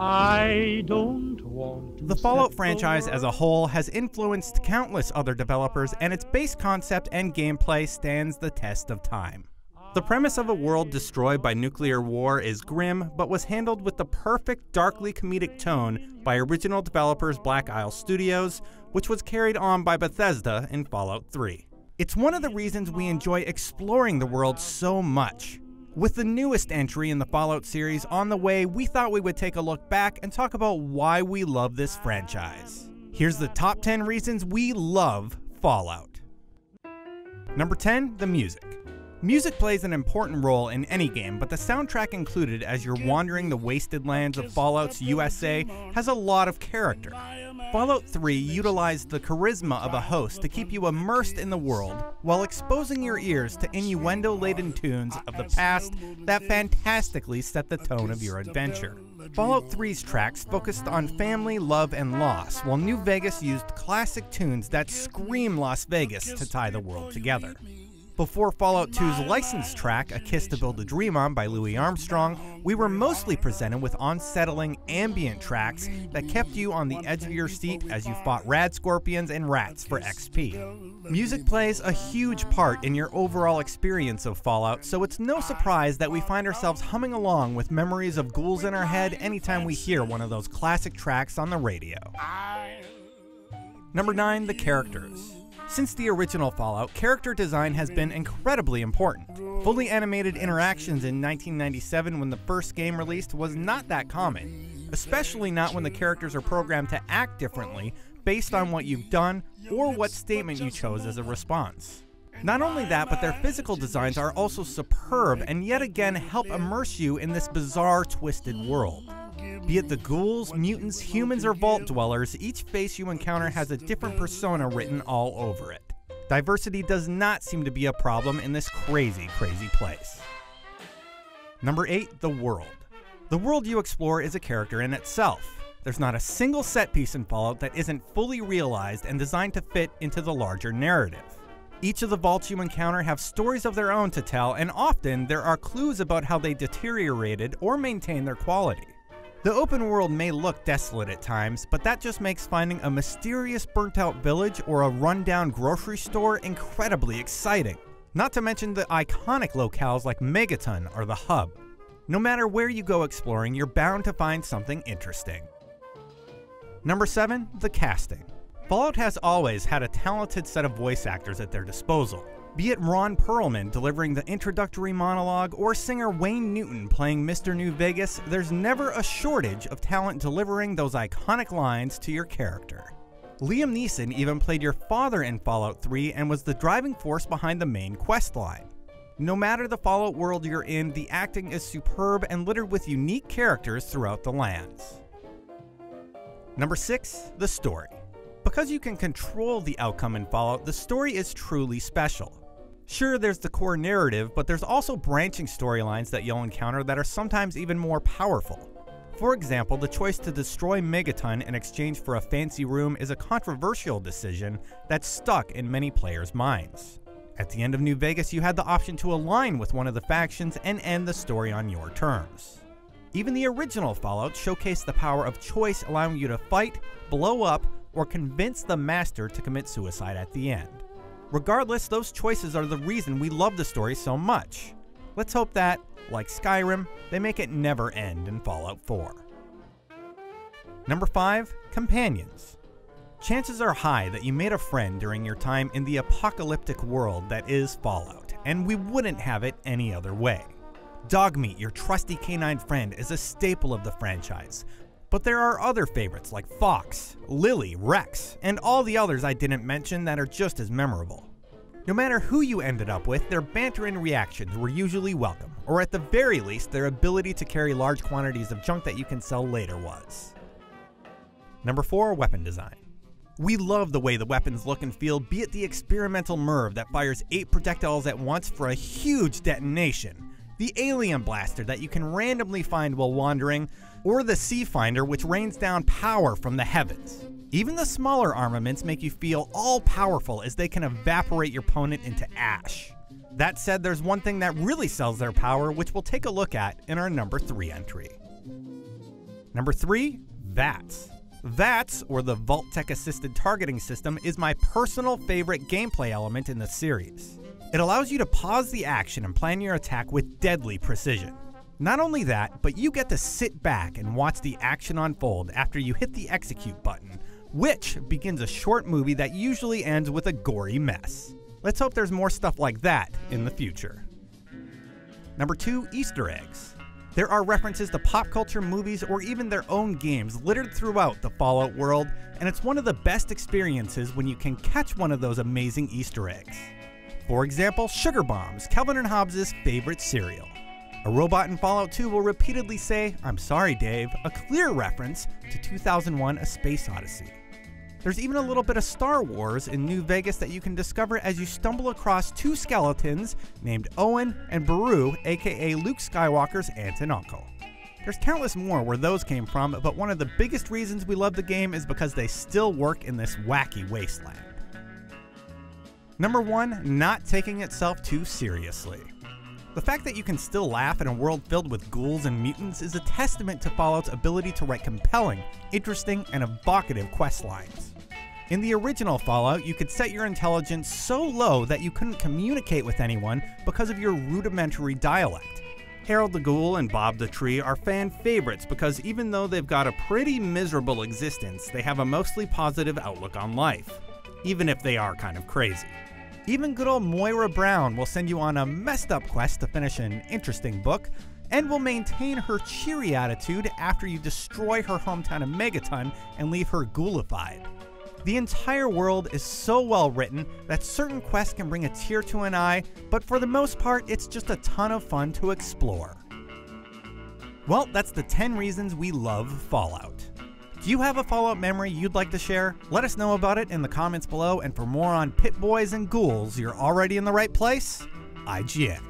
I don't want to. The Fallout franchise as a whole has influenced countless other developers, and its base concept and gameplay stands the test of time. The premise of a world destroyed by nuclear war is grim, but was handled with the perfect, darkly comedic tone by original developers Black Isle Studios, which was carried on by Bethesda in Fallout 3. It's one of the reasons we enjoy exploring the world so much. With the newest entry in the Fallout series on the way, we thought we would take a look back and talk about why we love this franchise. Here's the top 10 reasons we love Fallout. Number 10, the music. Music plays an important role in any game, but the soundtrack included as you're wandering the wasted lands of Fallout's USA has a lot of character. Fallout 3 utilized the charisma of a host to keep you immersed in the world, while exposing your ears to innuendo-laden tunes of the past that fantastically set the tone of your adventure. Fallout 3's tracks focused on family, love, and loss, while New Vegas used classic tunes that scream Las Vegas to tie the world together. Before Fallout 2's licensed track, A Kiss to Build a Dream On by Louis Armstrong, we were mostly presented with unsettling ambient tracks that kept you on the edge of your seat as you fought rad scorpions and rats for XP. Music plays a huge part in your overall experience of Fallout, so it's no surprise that we find ourselves humming along with memories of ghouls in our head anytime we hear one of those classic tracks on the radio. Number 9, the characters. Since the original Fallout, character design has been incredibly important. Fully animated interactions in 1997 when the first game released was not that common, especially not when the characters are programmed to act differently based on what you've done or what statement you chose as a response. Not only that, but their physical designs are also superb and yet again help immerse you in this bizarre, twisted world. Be it the ghouls, mutants, humans, or vault dwellers, each face you encounter has a different persona written all over it. Diversity does not seem to be a problem in this crazy, crazy place. Number 8, the world. The world you explore is a character in itself. There's not a single set piece in Fallout that isn't fully realized and designed to fit into the larger narrative. Each of the vaults you encounter have stories of their own to tell, and often there are clues about how they deteriorated or maintained their quality. The open world may look desolate at times, but that just makes finding a mysterious burnt-out village or a run-down grocery store incredibly exciting. Not to mention the iconic locales like Megaton or the Hub. No matter where you go exploring, you're bound to find something interesting. Number 7, the casting. Fallout has always had a talented set of voice actors at their disposal. Be it Ron Perlman delivering the introductory monologue or singer Wayne Newton playing Mr. New Vegas, there's never a shortage of talent delivering those iconic lines to your character. Liam Neeson even played your father in Fallout 3 and was the driving force behind the main quest line. No matter the Fallout world you're in, the acting is superb and littered with unique characters throughout the lands. Number 6, the story. Because you can control the outcome in Fallout, the story is truly special. Sure, there's the core narrative, but there's also branching storylines that you'll encounter that are sometimes even more powerful. For example, the choice to destroy Megaton in exchange for a fancy room is a controversial decision that's stuck in many players' minds. At the end of New Vegas, you had the option to align with one of the factions and end the story on your terms. Even the original Fallout showcased the power of choice, allowing you to fight, blow up, or convince the Master to commit suicide at the end. Regardless, those choices are the reason we love the story so much. Let's hope that, like Skyrim, they make it never end in Fallout 4. Number 5, companions. Chances are high that you made a friend during your time in the apocalyptic world that is Fallout, and we wouldn't have it any other way. Dogmeat, your trusty canine friend, is a staple of the franchise, but there are other favorites like Fox, Lily, Rex, and all the others I didn't mention that are just as memorable. No matter who you ended up with, their banter and reactions were usually welcome, or at the very least, their ability to carry large quantities of junk that you can sell later was. Number 4, weapon design. We love the way the weapons look and feel, be it the experimental MIRV that fires 8 projectiles at once for a huge detonation, the alien blaster that you can randomly find while wandering, or the Sea Finder which rains down power from the heavens. Even the smaller armaments make you feel all-powerful as they can evaporate your opponent into ash. That said, there's one thing that really sells their power, which we'll take a look at in our number 3 entry. Number 3, V.A.T.S. V.A.T.S, or the Vault-Tec Assisted Targeting System, is my personal favorite gameplay element in the series. It allows you to pause the action and plan your attack with deadly precision. Not only that, but you get to sit back and watch the action unfold after you hit the execute button, which begins a short movie that usually ends with a gory mess. Let's hope there's more stuff like that in the future. Number 2, Easter eggs. There are references to pop culture, movies, or even their own games littered throughout the Fallout world, and it's one of the best experiences when you can catch one of those amazing Easter eggs. For example, Sugar Bombs, Calvin and Hobbes' favorite cereal. A robot in Fallout 2 will repeatedly say, "I'm sorry, Dave," a clear reference to 2001: A Space Odyssey. There's even a little bit of Star Wars in New Vegas that you can discover as you stumble across 2 skeletons named Owen and Beru, aka Luke Skywalker's aunt and uncle. There's countless more where those came from, but one of the biggest reasons we love the game is because they still work in this wacky wasteland. Number 1, not taking itself too seriously. The fact that you can still laugh in a world filled with ghouls and mutants is a testament to Fallout's ability to write compelling, interesting, and evocative quest lines. In the original Fallout, you could set your intelligence so low that you couldn't communicate with anyone because of your rudimentary dialect. Harold the Ghoul and Bob the Tree are fan favorites because even though they've got a pretty miserable existence, they have a mostly positive outlook on life, even if they are kind of crazy. Even good old Moira Brown will send you on a messed up quest to finish an interesting book, and will maintain her cheery attitude after you destroy her hometown of Megaton and leave her ghoulified. The entire world is so well written that certain quests can bring a tear to an eye, but for the most part, it's just a ton of fun to explore. Well, that's the 10 reasons we love Fallout. Do you have a Fallout memory you'd like to share? Let us know about it in the comments below, and for more on Pit Boys and Ghouls, you're already in the right place. IGN.